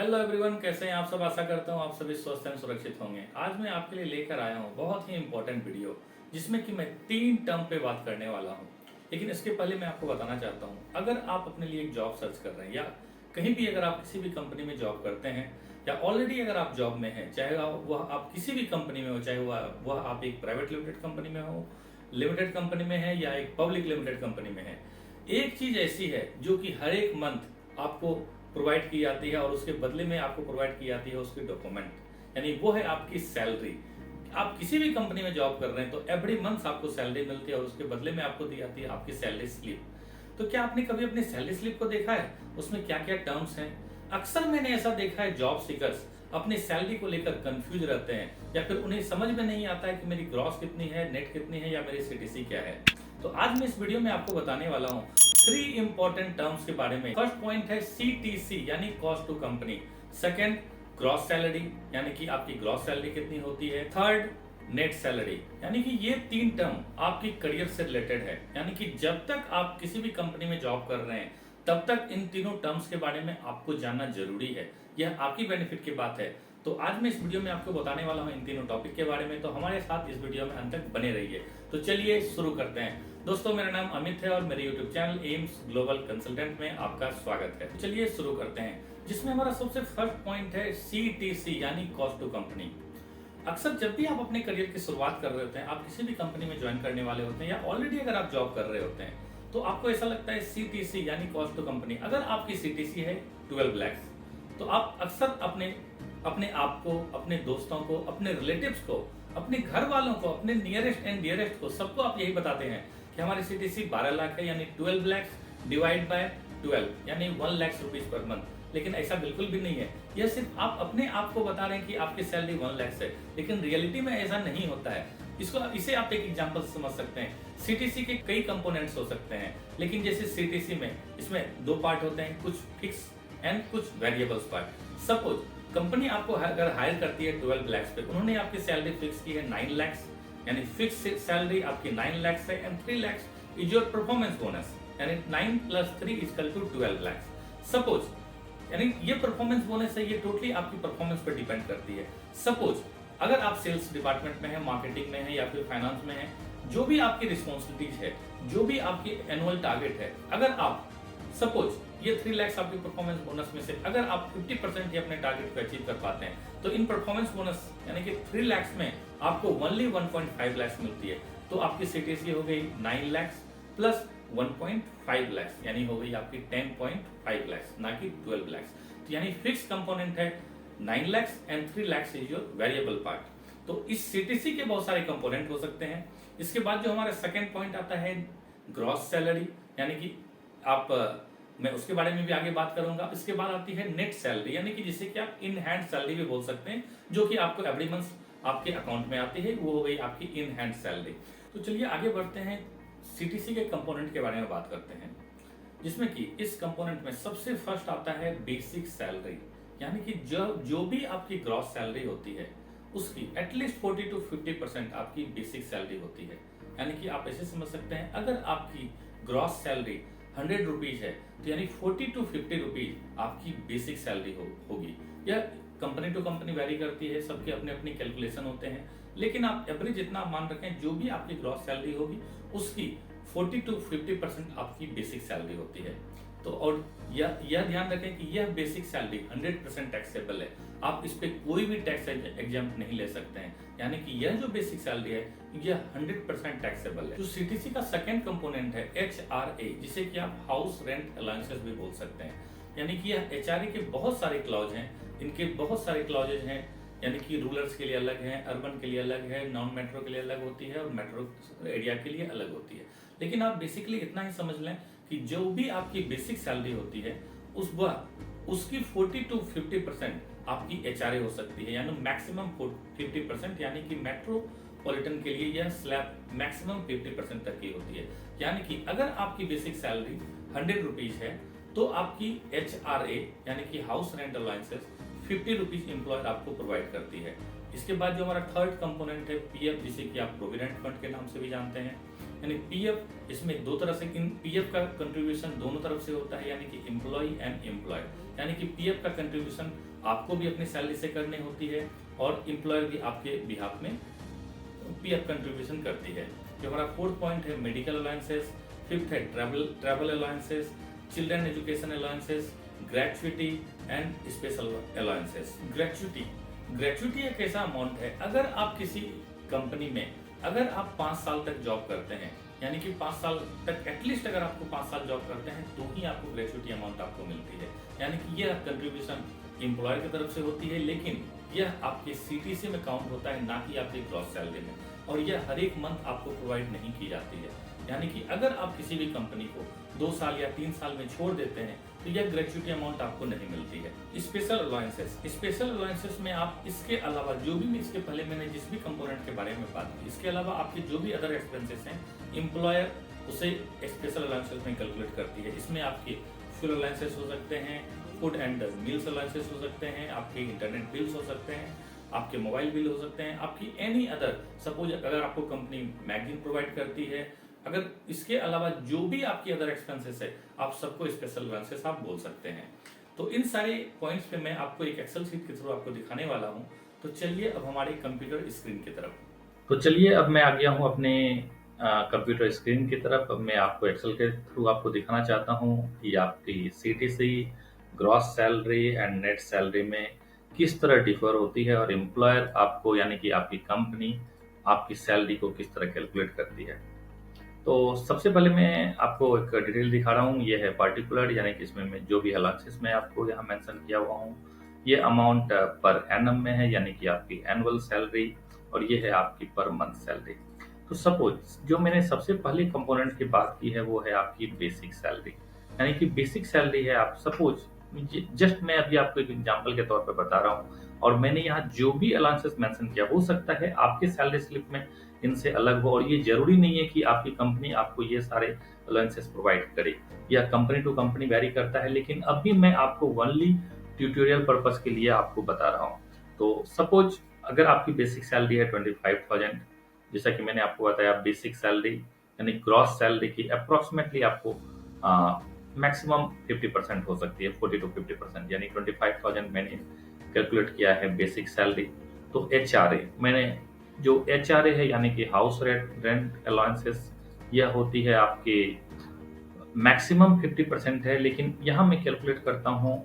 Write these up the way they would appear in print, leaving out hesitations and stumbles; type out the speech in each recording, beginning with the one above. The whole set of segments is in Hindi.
हेलो एवरीवन, कैसे हैं आप सब। आशा करता हूँ आप सभी स्वस्थ एवं सुरक्षित होंगे। आज मैं आपके लिए लेकर आया हूँ बहुत ही इंपॉर्टेंट वीडियो, जिसमें कि मैं 3 टर्म पे बात करने वाला हूँ। लेकिन इसके पहले मैं आपको बताना चाहता हूँ, अगर आप अपने लिए एक जॉब सर्च कर रहे हैं या कहीं भी अगर आप किसी भी कंपनी में जॉब करते हैं या ऑलरेडी अगर आप जॉब में हैं, चाहे वह आप किसी भी कंपनी में हो, चाहे वह आप एक प्राइवेट लिमिटेड कंपनी में हो, लिमिटेड कंपनी में है या एक पब्लिक लिमिटेड कंपनी में है, एक चीज ऐसी है जो कि हर एक मंथ आपको प्रोवाइड की जाती है और उसके बदले में आपको प्रोवाइड की जाती है उसकी डॉक्यूमेंट, यानी वो है आपकी सैलरी। आप किसी भी कंपनी में जॉब कर रहे हैं तो एवरी मंथ आपको सैलरी मिलती है और उसके बदले में आपको दी जाती है आपकी सैलरी स्लिप। तो क्या आपने कभी अपनी सैलरी स्लिप को देखा है, उसमें क्या क्या टर्म्स हैं? अक्सर मैंने ऐसा देखा है, जॉब सीकर्स अपनी सैलरी को लेकर कंफ्यूज रहते हैं या फिर उन्हें समझ में नहीं आता है कि मेरी ग्रॉस कितनी है, नेट कितनी है या मेरी सीटीसी क्या है। तो आज मैं इस वीडियो में आपको बताने वाला हूँ 3 इंपॉर्टेंट टर्म्स के बारे में। फर्स्ट पॉइंट है सीटीसी यानी cost to company. Second, gross salary यानी कि आपकी ग्रॉस सैलरी कितनी होती है। थर्ड, नेट सैलरी, यानी कि ये 3 टर्म आपकी करियर से रिलेटेड है, यानी कि जब तक आप किसी भी कंपनी में जॉब कर रहे हैं तब तक इन तीनों टर्म्स के बारे में आपको जानना जरूरी है। यह आपकी बेनिफिट की बात है। तो आज मैं इस वीडियो में आपको बताने वाला हूं इन तीनों टॉपिक के बारे में, तो हमारे साथ इस वीडियो में अंत तक बने रहिए। तो चलिए शुरू करते हैं। दोस्तों, मेरा नाम अमित है और मेरे YouTube channel AIIMS global consultant में आपका स्वागत है। चलिए शुरू करते हैं, जिसमें हमारा सबसे फर्स्ट पॉइंट है सीटीसी यानी कॉस्ट टू कंपनी। अक्सर जब भी आप अपने करियर की शुरुआत कर रहे होते हैं, आप किसी भी कंपनी में ज्वाइन करने वाले होते हैं या ऑलरेडी अगर आप जॉब कर रहे होते हैं, तो आपको ऐसा लगता है सीटीसी यानी कॉस्ट टू कंपनी। अगर आपकी सीटीसी है 12 लाख, तो आप अक्सर अपने आप को, अपने दोस्तों को, अपने रिलेटिव्स को, अपने घर वालों को, अपने नियरेस्ट एंड डियरेस्ट को, सबको आप यही बताते हैं कि हमारी सीटीसी 12 लाख है, यानी 12 लाख डिवाइड बाय 12 यानी 1 लाख रुपीज पर मंथ। लेकिन ऐसा बिल्कुल भी नहीं है। यह सिर्फ आप अपने आप को बता रहे हैं कि आपकी सैलरी 1 लाख है, लेकिन रियलिटी में ऐसा नहीं होता है। इसे आप एक एग्जांपल से समझ सकते हैं। सीटीसी के कई कंपोनेंट्स हो सकते हैं, लेकिन जैसे सीटीसी में इसमें 2 पार्ट होते हैं, कुछ फिक्स एंड कुछ वेरिएबल्स पार्ट। सपोज कंपनी आपको अगर हायर करती है 12 लाख पे, उन्होंने आपकी सैलरी फिक्स की है 9 लाख, यानी फिक्स सैलरी आपकी 9 लाख है and 3 lakh is your performance bonus, यानी 9 + 3 = 12 लाख। सपोज, यानी ये परफॉर्मेंस बोनस है, ये टोटली आपकी परफॉर्मेंस पर डिपेंड करती है। सपोज अगर आप सेल्स डिपार्टमेंट में है, मार्केटिंग में है या फिर फाइनेंस में है, जो भी आपकी रिस्पॉन्सिबिलिटीज है, जो भी आपकी एनुअल टारगेट है, अगर आप सपोज ये 3 लाख आपकी परफॉर्मेंस बोनस में से अगर आप 50% ही अपने टारगेट को अचीव कर पाते हैं, तो इन परफॉर्मेंस बोनस यानी कि 3 लाख में आपको ओनली 1.5 लाख मिलती है। तो आपकी सीटीसी हो गई 9 लाख प्लस 1.5 लाख, यानी हो गई आपकी 10.5 लाख, ना कि 12 लाख। तो यानी फिक्स कंपोनेंट है 9 lakh and 3 lakh is your variable part. तो इस सीटीसी के बहुत सारे कंपोनेंट हो सकते हैं। इसके बाद जो हमारा सेकंड पॉइंट आता है ग्रॉस सैलरी, यानी कि मैं उसके बारे में भी आगे बात करूंगा। इसके बाद आती है नेट सैलरी, यानी कि जिसे कि आप इन हैंड सैलरी भी बोल सकते हैं, जो कि आपको एवरी मंथ आपके अकाउंट में आती है, वो हो गई आपकी इन हैंड सैलरी। तो चलिए आगे बढ़ते हैं, सीटीसी के कंपोनेंट के बारे में बात करते हैं, जिसमें कि इस कंपोनेंट में सबसे फर्स्ट आता है बेसिक सैलरी, यानी कि जो भी आपकी ग्रॉस सैलरी होती है उसकी एटलीस्ट 40 to 50% आपकी बेसिक सैलरी होती है। यानी कि आप ऐसे समझ सकते हैं, अगर आपकी ग्रॉस सैलरी 100 रुपीज है, तो यानी 40 to 50 रुपीज आपकी बेसिक सैलरी होगी। यह कंपनी टू कंपनी वेरी करती है, सबके अपने अपने कैलकुलेशन होते हैं, लेकिन आप एवरेज इतना मान रखें, जो भी आपकी ग्रॉस सैलरी होगी उसकी 40 to 50% आपकी बेसिक सैलरी होती है। तो और यह ध्यान रखें कि यह बेसिक सैलरी 100% टैक्सेबल है, आप इस पे कोई भी टैक्स एग्जाम्प्ट नहीं ले सकते हैं। यानी कि यह जो बेसिक सैलरी है यह 100% टैक्सेबल है। जो सीटीसी का सेकंड कंपोनेंट है एचआरए, जिसे कि आप हाउस रेंट अलाउंसेस भी बोल सकते हैं, यानी कि यह एचआरए के बहुत सारे क्लॉज हैं, इनके बहुत सारे क्लॉजेज हैं, यानी कि रूरल्स के लिए अलग है, अर्बन के लिए अलग है, नॉन मेट्रो के लिए अलग होती है और मेट्रो एरिया के लिए अलग होती है। लेकिन आप बेसिकली इतना ही समझ लें कि जो भी आपकी बेसिक सैलरी होती है उसकी 40 to 50% आपकी एचआरए हो सकती है, यानी मैक्सिमम 50%, यानी कि मेट्रोपॉलिटन के लिए यह स्लैब मैक्सिमम 50% तक की होती है। यानी कि अगर आपकी बेसिक सैलरी 100 रुपीज है, तो आपकी एचआरए यानी कि house rent allowances 50 rupees employer आपको प्रोवाइड करती है। इसके बाद जो हमारा थर्ड कंपोनेंट है पीएफ, जिसे कि आप प्रोविडेंट फंड के नाम से भी जानते हैं, यानी पीएफ इसमें दो तरह से पीएफ का कंट्रीब्यूशन दोनों तरफ से होता है, यानी कि एम्प्लॉय एंड एम्प्लॉयड। यानी कि पीएफ का कंट्रीब्यूशन आपको भी अपनी सैलरी से करनी होती है और एम्प्लॉयर भी आपके बिहाफ में पीएफ कंट्रीब्यूशन करती है। जो हमारा फोर्थ पॉइंट है मेडिकल अलाउंसेस, फिफ्थ है travel allowances, children education allowances, gratuity and special allowances. Gratuity एक ऐसा अमाउंट है, अगर आप किसी कंपनी में अगर आप 5 साल तक जॉब करते हैं, यानी कि 5 साल तक एटलीस्ट अगर आपको 5 साल जॉब करते हैं तो ही आपको ग्रेचुइटी अमाउंट आपको मिलती है। यानी कि यह कंट्रीब्यूशन एम्प्लॉयर की तरफ से होती है, लेकिन यह आपके सीटीसी में काउंट होता है, ना कि आपकी ग्रॉस सैलरी में, और यह हर एक मंथ आपको प्रोवाइड नहीं की जाती है। यानी कि अगर आप किसी भी कंपनी को 2 साल या 3 साल में छोड़ देते हैं तो यह ग्रेचुइटी अमाउंट आपको नहीं मिलती है। स्पेशल अलाउंसेस में आप इसके अलावा जो भी, इसके पहले मैंने जिस भी कंपोनेंट के बारे में बात की, इसके अलावा आपके जो भी अदर एक्सपेंसेस हैं एम्प्लॉयर उसे स्पेशल अलाउंसेस में कैलकुलेट करती है। इसमें आपके फ्यूल अलाउंसेस हो सकते हैं, फूड एंड मील्स अलाउंसेस हो सकते हैं, आपके इंटरनेट बिल्स हो सकते हैं, आपके मोबाइल बिल हो सकते हैं, आपकी एनी अदर, सपोज अगर आपको कंपनी मैगजीन प्रोवाइड करती है, अगर इसके अलावा जो भी आपकी अदर एक्सपेंसेस है आप सबको स्पेशल अलाउंसेस आप बोल सकते हैं। तो इन सारे पॉइंट्स पे मैं आपको एक एक्सेल शीट के थ्रू आपको दिखाने वाला हूं। तो चलिए अब हमारे कंप्यूटर स्क्रीन की तरफ। तो चलिए अब मैं आ गया हूं अपने कंप्यूटर स्क्रीन की तरफ। अब मैं आपको एक्सेल के थ्रू आपको दिखाना चाहता हूं कि आपकी CTC, gross salary and net salary में किस तरह डिफर होती है और एम्प्लॉयर आपको यानी कि आपकी कंपनी आपकी सैलरी को किस तरह कैलकुलेट करती है। तो सबसे पहले मैं आपको एक डिटेल दिखा रहा हूँ। ये है पार्टिकुलर, यानी कि इसमें मैं जो भी अलाउंसेस मैं आपको यहाँ मेंशन किया हुआ हूँ, ये अमाउंट पर एनम में है, यानी कि आपकी एनुअल सैलरी, और ये है आपकी पर मंथ सैलरी। तो सपोज जो मैंने सबसे पहले कंपोनेंट की बात की है वो है आपकी बेसिक सैलरी, यानी कि बेसिक सैलरी है। आप सपोज जस्ट मैं अभी आपको एक एग्जांपल के तौर पे बता रहा हूँ, और मैंने यहाँ जो भी अलाउंसेस मेंशन किया, हो सकता है आपके सैलरी स्लिप में इनसे अलग हो, और ये जरूरी नहीं है कि आपकी कंपनी आपको ये सारे अलाउंसेस प्रोवाइड करे, या कंपनी टू कंपनी वेरी करता है। लेकिन अभी मैं आपको ओनली ट्यूटोरियल पर्पस के लिए आपको बता रहा हूँ। तो सपोज अगर आपकी बेसिक सैलरी है 25,000, जैसा कि मैंने आपको बताया, बेसिक सैलरी यानी ग्रॉस सैलरी की अप्रोक्सीमेटली आपको मैक्सिमम 50% हो सकती है, 40 to 50%, यानी 25,000 मैंने कैलकुलेट किया है बेसिक सैलरी। तो एचआरए मैंने जो एचआरए है यानी कि हाउस रेंट अलाउंसेस, यह होती है आपके मैक्सिमम 50% है, लेकिन यहाँ मैं कैलकुलेट करता हूँ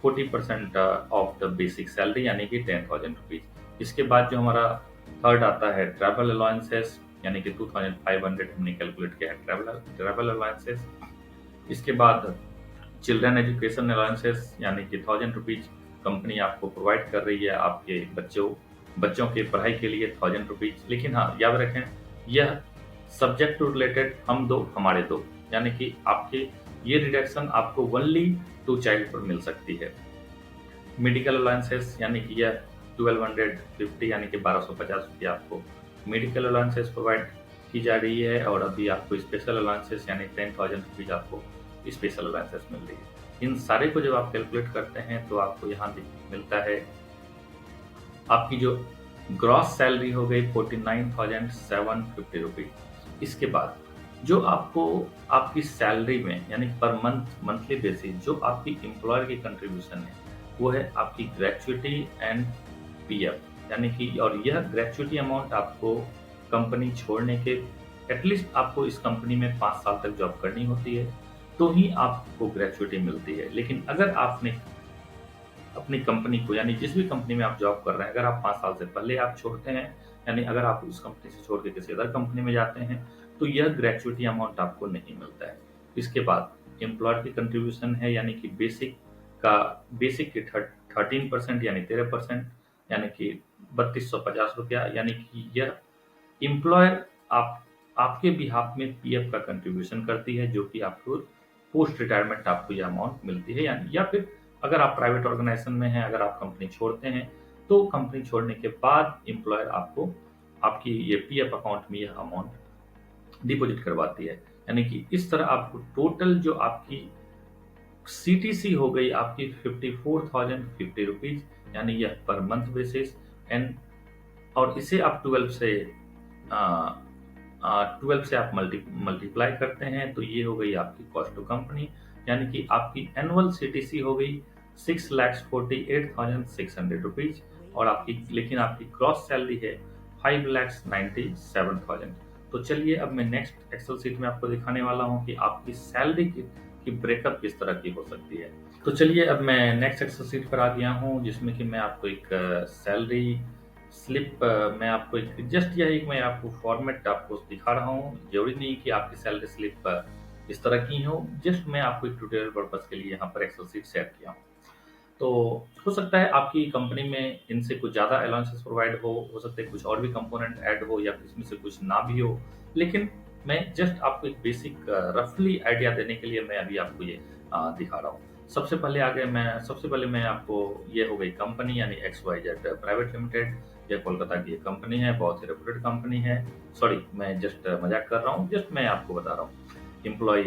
40% ऑफ द बेसिक सैलरी, यानी कि 10,000 रुपीज। इसके बाद जो हमारा थर्ड आता है ट्रैवल अलाउंसेस, यानी कि 2,500 हमने कैलकुलेट किया है ट्रैवल अलाउंसेस। इसके बाद चिल्ड्रन एजुकेशन अलाउंसेस, यानी कि 1,000 रुपीज कंपनी आपको प्रोवाइड कर रही है आपके बच्चों के पढ़ाई के लिए 1,000 रुपीज। लेकिन हाँ, याद रखें यह सब्जेक्ट टू रिलेटेड हम दो हमारे दो, यानी कि आपके ये रिडक्शन आपको ओनली 2 चाइल्ड पर मिल सकती है। मेडिकल अलाउंसेस, यानी कि यह 1250 यानी कि 1250 रुपया आपको मेडिकल अलाउंसेस प्रोवाइड की जा रही है, और अभी आपको स्पेशल अलाउंसेस यानी 10,000 रुपीज आपको स्पेशल अलाउंसेस मिल रही है। इन सारे को जब आप कैलकुलेट करते हैं तो आपको यहाँ मिलता है आपकी जो ग्रॉस सैलरी हो गई 49,750 रुपीज। इसके बाद जो आपको आपकी सैलरी में यानी पर मंथली बेसिस जो आपकी एम्प्लॉयर की कंट्रीब्यूशन है वो है आपकी ग्रेचुइटी एंड पीएफ, यानी कि, और यह ग्रेचुइटी अमाउंट आपको कंपनी छोड़ने के एटलीस्ट आपको इस कंपनी में 5 साल तक जॉब करनी होती है तो ही आपको ग्रेचुइटी मिलती है। लेकिन अगर आपने अपनी कंपनी को, यानी जिस भी कंपनी में आप जॉब कर रहे हैं, अगर आप 5 साल से पहले आप छोड़ते हैं, यानी अगर आप उस कंपनी से छोड़ के किसी अदर कंपनी में जाते हैं तो यह ग्रेचुइटी अमाउंट आपको नहीं मिलता है। इसके बाद एम्प्लॉयर की कंट्रीब्यूशन है, यानी कि बेसिक की 13% यानी 13%, यानी कि 3,250 रुपया, यानी कि यह एम्प्लॉयर आपके बिहाफ में पीएफ का कंट्रीब्यूशन करती है, जो कि आपको पोस्ट रिटायरमेंट आपको यह अमाउंट मिलती है। यानी या फिर अगर आप प्राइवेट ऑर्गेनाइजेशन में हैं, अगर आप कंपनी छोड़ते हैं तो कंपनी छोड़ने के बाद एम्प्लॉयर आपको आपकी ये पीएफ अकाउंट में यह अमाउंट डिपॉजिट करवाती है। यानी कि इस तरह आपको टोटल जो आपकी सीटीसी हो गई आपकी 54,050 रुपीज, यानी यह पर मंथ बेसिस, एंड और इसे आप 12 से 12 से आप मल्टीप्लाई करते हैं तो ये हो गई आपकी कॉस्ट टू कंपनी, यानी कि आपकी एनुअल सीटीसी हो गई 6,48,600 रुपीज, और आपकी लेकिन आपकी क्रॉस सैलरी है 5,97,000। तो चलिए अब मैं नेक्स्ट एक्सेल सीट में आपको दिखाने वाला हूँ कि आपकी सैलरी की ब्रेकअप किस तरह की हो सकती है। तो चलिए अब मैं नेक्स्ट एक्सेल सीट पर आ गया हूँ, जिसमें कि मैं आपको एक सैलरी स्लिप मैं आपको एक जस्ट यही एक मैं आपको फॉर्मेट आपको दिखा रहा हूँ। जरूरी नहीं कि आपकी सैलरी स्लिप इस तरह की हो, जस्ट मैं आपको एक ट्यूटोरियल पर्पस के लिए यहाँ पर एक्सेल सीट सेट किया हूँ। तो हो सकता है आपकी कंपनी में इनसे कुछ ज़्यादा अलाउंसेस प्रोवाइड हो सकता है कुछ और भी कंपोनेंट ऐड हो या इसमें से कुछ ना भी हो, लेकिन मैं जस्ट आपको एक बेसिक रफली आइडिया देने के लिए मैं अभी आपको ये दिखा रहा हूँ। सबसे पहले मैं आपको ये हो गई कंपनी यानी XYZ प्राइवेट लिमिटेड, ये कोलकाता की एक कंपनी है, बहुत ही रेप्यूटेड कंपनी है। सॉरी, मैं जस्ट मजाक कर रहा हूँ, जस्ट मैं आपको बता रहा हूँ। एम्प्लॉय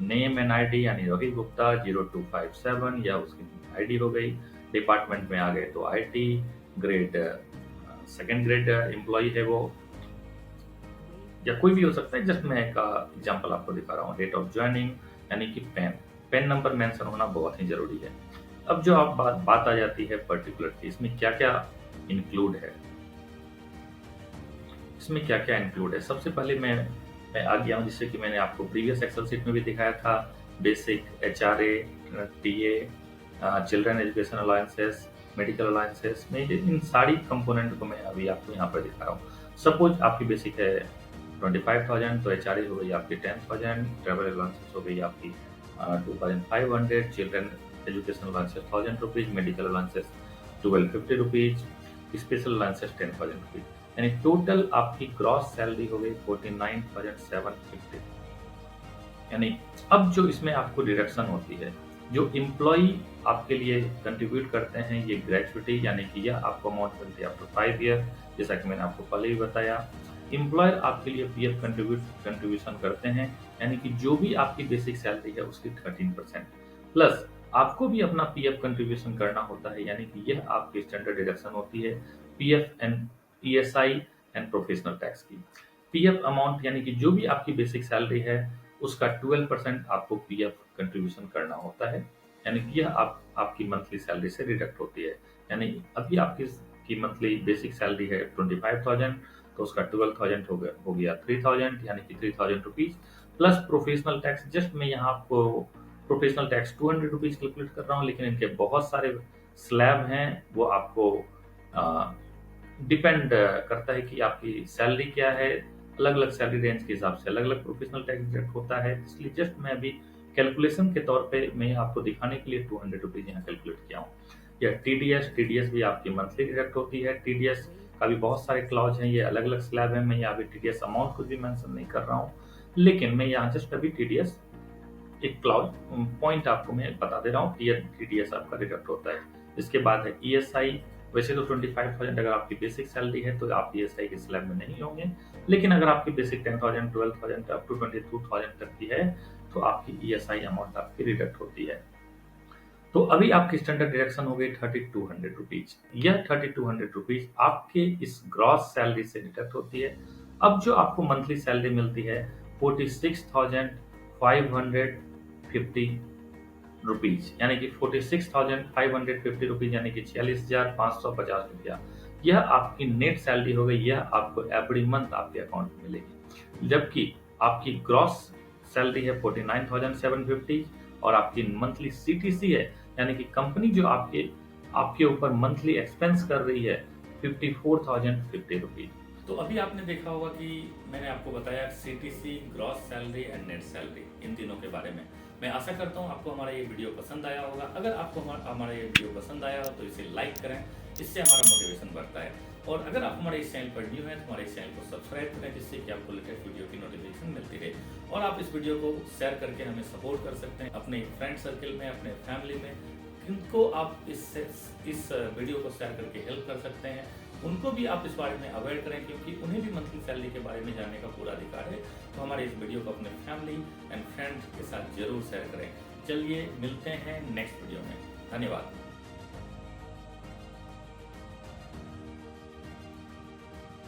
नेम एंड आईडी यानी रोहित गुप्ता 0257 या उसकी आईडी हो गई। डिपार्टमेंट में आ गए तो IT, grade second grade employ है वो, या कोई भी हो सकता है। जस्ट मैं एक एग्जांपल आपको दिखा रहा हूँ। डेट ऑफ ज्वाइनिंग यानी कि पेन नंबर मेंशन होना बहुत ही जरूरी है। अब जो आप बात आ जाती है पर्टिकुलर की, इसमें क्या क्या इंक्लूड है, सबसे पहले मैं आ गया हूँ, जिससे कि मैंने आपको प्रीवियस एक्सेल शीट में भी दिखाया था। Basic HRA, TA, children education allowances, medical allowances में इन सारी कंपोनेंट को मैं अभी आपको यहाँ पर दिखा रहा हूँ। सपोज आपकी बेसिक है 25,000, तो HRA हो गई आपकी 10,000, ट्रेवल अलाउंसेस हो गई आपकी 2,500, children education allowances 1,000 rupees, medical allowances 1,250 rupees, special allowances 10,000 rupees, यानी टोटल आपकी ग्रॉस सैलरी हो गई 49,750। यानी अब जो इसमें आपको डिडक्शन होती है, जो एम्प्लॉय आपके लिए कंट्रीब्यूट करते हैं, ये ग्रेचुइटी यानी कि यह आपको अमाउंट मिलती है आफ्टर 5 ईयर, जैसा कि मैंने आपको पहले भी बताया। एम्प्लॉयर आपके लिए पीएफ कंट्रीब्यूशन करते हैं, यानी कि जो भी आपकी बेसिक सैलरी है उसकी 13%, प्लस आपको भी अपना पीएफ कंट्रीब्यूशन करना होता है, यानी कि यह आपकी स्टैंडर्ड डिडक्शन होती है PF and ESI and professional tax की। पीएफ अमाउंट यानी कि जो भी आपकी बेसिक सैलरी है उसका 12% आपको पीएफ कंट्रीब्यूशन करना होता है, यानी कि यह आपकी मंथली सैलरी से डिडक्ट होती है। यानी अभी आपकी मंथली बेसिक सैलरी है 25,000, तो उसका 12,000 हो गया 3,000, यानी कि 3,000 rupees, plus professional tax. Just मैं यहाँ आपको प्रोफेशनल टैक्स 200 रुपीज कैलकुलेट कर रहा हूँ, लेकिन इनके बहुत सारे स्लैब हैं, वो आपको डिपेंड करता है कि आपकी सैलरी क्या है। अलग अलग सैलरी रेंज के हिसाब से अलग अलग प्रोफेशनल टैक्स डिडक्ट होता है, इसलिए जस्ट मैं अभी कैलकुलेशन के तौर पे मैं आपको दिखाने के लिए 200 रुपीज यहाँ कैलकुलेट किया हूँ। या टीडीएस भी आपकी मंथली डिडक्ट होती है। टीडीएस का भी बहुत सारे क्लॉज हैं, ये अलग अलग स्लैब है। मैं यहाँ अभी टीडीएस अमाउंट कुछ भी मेंशन नहीं कर रहा हूँ, लेकिन मैं यहाँ जस्ट अभी टीडीएस एक क्लॉज पॉइंट आपको मैं बता दे रहा हूँ, टीडीएस आपका डिडक्ट होता है। इसके बाद है ईएसआई। वैसे तो 25,000 अगर आपकी बेसिक सैलरी है तो आप ईएसआई के स्लैब में नहीं होंगे, लेकिन अगर आपकी बेसिक 10,000, 12,000 अप टू 22,000 तक की है तो आपकी ईएसआई अमाउंट आपकी डिडक्ट होती है। तो अभी आपकी स्टैंडर्ड डिडक्शन हो गई 3,200 रुपीज। यह 3,200 रुपीज आपके इस ग्रॉस सैलरी से डिडक्ट होती है। अब जो आपको मंथली सैलरी मिलती है 46,550 रुपीज, यानी कि 46,550 रुपीज, यानी कि 46,550 रुपया, यह आपकी नेट सैलरी हो गई। यह आपको एवरी मंथ आपके अकाउंट में मिलेगी, जबकि आपकी ग्रॉस सैलरी है 49,750 और आपकी मंथली सीटीसी है, यानी कि कंपनी जो आपके ऊपर मंथली एक्सपेंस कर रही है 54,050 रुपीज। तो अभी आपने देखा होगा कि मैंने आपको बताया CTC, gross salary and net salary, इन तीनों के बारे में। मैं आशा करता हूँ आपको हमारा ये वीडियो पसंद आया होगा। अगर आपको हमारा ये वीडियो पसंद आया हो तो इसे लाइक करें, इससे हमारा मोटिवेशन बढ़ता है। और अगर आप हमारे इस चैनल पर न्यू हैं तो हमारे इस चैनल को सब्सक्राइब करें, जिससे कि आपको लेटेस्ट वीडियो की नोटिफिकेशन मिलती रहे। और आप इस वीडियो को शेयर करके हमें सपोर्ट कर सकते हैं अपने फ्रेंड सर्कल में, अपने फैमिली में। इनको आप इस वीडियो को शेयर करके हेल्प कर सकते हैं, उनको भी आप इस बारे में अवेयर करें, क्योंकि उन्हें भी मंथली सैलरी के बारे में जानने का पूरा अधिकार है। तो हमारे इस वीडियो को अपने फैमिली एंड फ्रेंड्स के साथ जरूर शेयर करें। चलिए मिलते हैं नेक्स्ट वीडियो में। धन्यवाद।